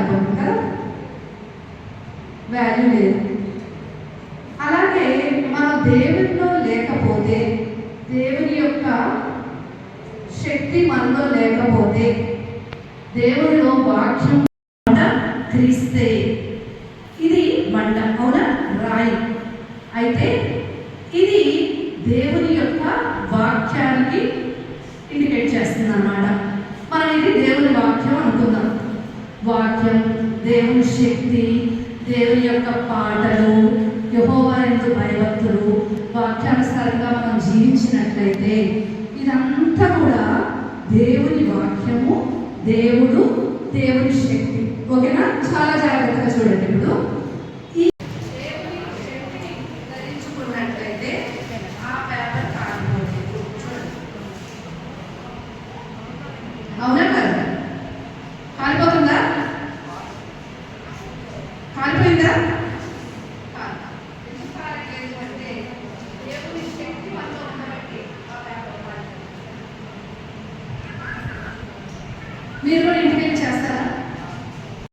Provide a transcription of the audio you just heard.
కాలిపోతుంది కదా, వాల్యూ లేదు. అలాగే మనం దేవునిలో లేకపోతే, దేవుని యొక్క శక్తి మనలో లేకపోతే, దేవునిలో వాక్యం క్రీస్తే ఇది బండ, అవునా, రాయి. అయితే ఇది దేవుని యొక్క వాక్యానికి ఇండికేట్ చేస్తుంది అన్నమాట. మనం ఇది దేవుని వాక్యం అనుకుందాం. వాక్యం, దేవుని శక్తి, దేవుని యొక్క పాటలు, యెహోవా యందు భయభక్తులు, వాక్యానుసారంగా మనం జీవించినట్లయితే ఇదంతా కూడా దేవుని వాక్యము, దేవుడు, దేవుని శక్తి. ఓకేనా? చాలా జాగ్రత్తగా చూడండి. ఇప్పుడు ఈ దేవుని శక్తిని ధరించుకున్నట్లయితే ఆ పేపర్ కాలిపోతుంది. చూడండి, అవునా కదా? కాలిపోతుందా? కాలిపోయిందా? దేవుని శక్తి మనలో ఉండబట్టి ఆ పేపర్ కాలిపోతుంది. మీరు